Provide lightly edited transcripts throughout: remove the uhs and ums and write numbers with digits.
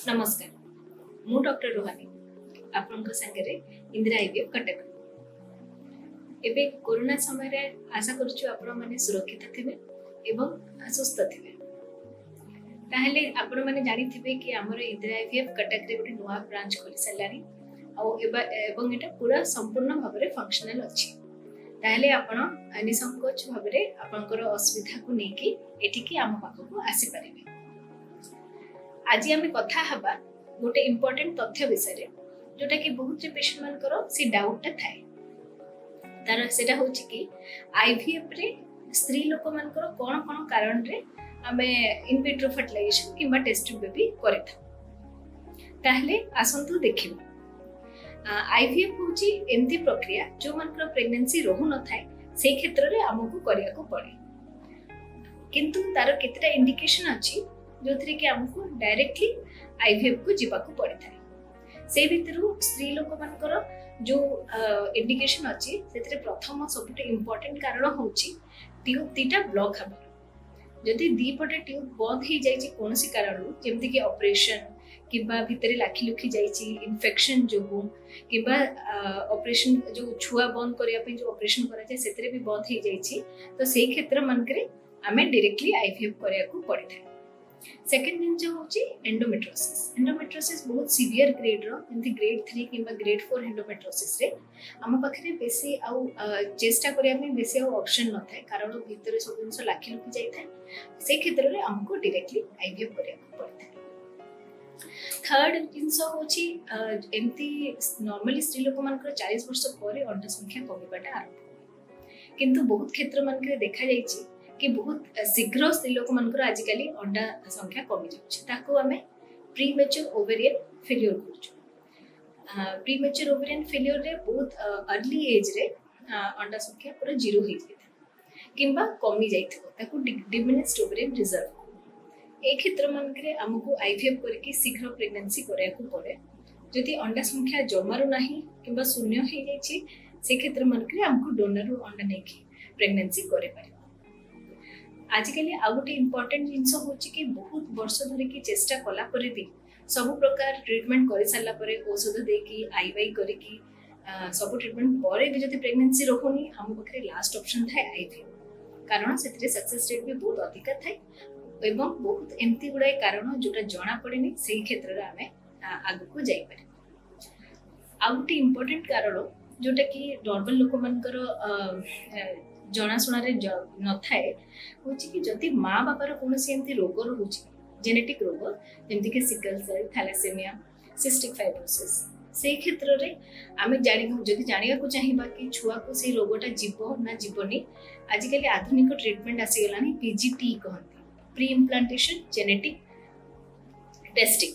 नमस्कार मु डॉक्टर रोहानी आपनका संगे इंदिरा आईवीएफ कटक एबे कोरोना समय रे आशा करछु आपण माने सुरक्षित थिबे एवं सुस्थ थिबे ताहेले आपण माने जानि थिबे कि हमर इंदिरा आईवीएफ कटक रे गोटे नुवा ब्रांच खोली सलानी एवं एटा पूरा संपूर्ण भाव में फंक्शनल अच्छी ताहेले आपण निसंकोच भाव में आपनकर असुविधा को नेकी एटिकी आम पाखक आसी परिबे। आज आम कथा हबा गोटे इम्पोर्टेंट तथ्य विषय जोटा कि बहुत से पेशेंट मानकर से डाउट थाए तार सेटा होछि कि आईवीएफ रे स्त्री लोक मानकर कोन कोन कारण रे आमे इन विट्रो फर्टिलाइजेशन किबा टेस्ट ट्यूब बेबी करेथा ताहले आसंतु देखिबो। आईवीएफ होछि एंती प्रक्रिया जो मानकर प्रेगनेंसी रहु न थाए से क्षेत्र रे हमकु करिया को पड़े किंतु तार केतेटा इंडिकेशन अछि जो थरे कि हमको डायरेक्टली आईवीएफ को जीवा को पड़े थाए से भितरु स्त्री लोक मानकर जो इंडिकेशन अछि सेतरे प्रथम सबटे इंपोर्टेंट कारण होछि ट्यूब तीटा ब्लॉक हबा जदि दी पटे ट्यूब बंद ही जाइछि कोनसी कारण जेमति कि ऑपरेशन किबा भितरे लाखी लुखी जाइछि इन्फेक्शन जोगु किबा ऑपरेशन जो छुआ बंद करिया पे जो ऑपरेशन करा जाय सेतरे भी बंद ही जाइछि तो से क्षेत्र मानकरे हमें डायरेक्टली आईवीएफ करिया को पड़े थाए। सेकेंड जिन जो होची एंडोमेट्रोसिस बहुत सीवियर ग्रेड रो जंती ग्रेड 3 किबा ग्रेड 4 एंडोमेट्रोसिस रे हम पाखरे बेसी आउ चेष्टा करिया में बेसी आउ ऑप्शन न थाए कारण भीतर सब जिंस लाखी लुकी जाई थाए से क्षेत्र रे हमको डायरेक्टली आईवीएफ करिया को पड़ता है। थर्ड जिंस होची एमती नॉर्मली स्त्री लोक मानकर 40 वर्ष परे अंडा संख्या कमिबाटा आरंभ किंतु बहुत क्षेत्र मानकर देखा जाईची कि बहुत शीघ्र स्त्री लोक मानकर आजिकली अंडा संख्या कमी जाउछि ताको हमें प्रीमेच्योर ओवेरियन फेलियर कहूँ। प्रीमेच्योर ओवेरियन फेलियर रे बहुत अर्ली एज रे अंडा संख्या पूरा जीरो हो जाए किंबा कमी जाइथिबो ताको डिमिनिश्ड ओवेरियन रिजर्व ए क्षेत्र मानकरे हमको आईवीएफ करके शीघ्र प्रेगनेंसी करिया को पड़े जदि अंडा संख्या जमारू नाही किंबा शून्य हो जाइछि से क्षेत्र मानकरे हमको डोनर अंडा नेकी प्रेगनेंसी करे पारे। आजिकली आ गोटे इम्पोर्टेंट जिनस होची कि बहुत वर्ष धरि की चेष्टा कला परे भी सब प्रकार ट्रीटमेंट कर सारा परे औषध देकी आईवाई करिकी सब ट्रीटमेंट परे भी जति प्रेगनेंसी रहुनी हम पखरे लास्ट ऑप्शन थाए आईवीएफ कारण सेतरे सक्सेस रेट भी बहुत अधिक थाए एवं बहुत एमती गुडाय कारण जोटा जणा पड़ेनी सेही क्षेत्र रे हमें आगु को जाई पारे। आ गोटे इम्पोर्टेंट कारण जोटा कि नॉर्मल लोक मानकर जनाशुना न थाए होची कि जदि माँ बापार कोनोसी एमती रोग रहुची जेनेटिक रोग जेमति कि sickle cell thalassaemia cystic fibrosis से क्षेत्र रे आमे जदि जानिया को चाहिबा कि छुआ को से रोगटा जीवो ना जीवनी आजिकली आधुनिक ट्रीटमेंट आसी गलानी पीजीटी कहंती preimplantation genetic testing.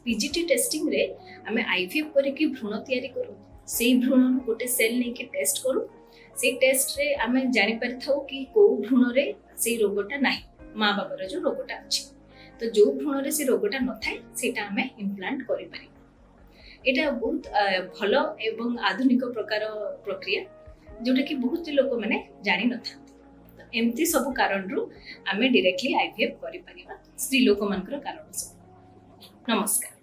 PGT testing रे आमे आईवीएफ करके भ्रूण तैयारी करू से भ्रूण गोटे सेल नै के टेस्ट करू से टेस्ट रे आमे जानि परथाउ कि को भ्रूण रे से रोगटा नाही माँ बापर जो रोगटा अछि तो जो भ्रूण रे से रोगटा न थाए सेटा आमे इम्प्लांट करि पारि। एटा बहुत भलो एवं आधुनिक प्रकार प्रक्रिया जोटा कि बहुत लोक माने जानि न था एमती सब कारण रु आमे डायरेक्टली आईवीएफ करि परिबा स्त्री लोक मानकर कारण सब। नमस्कार।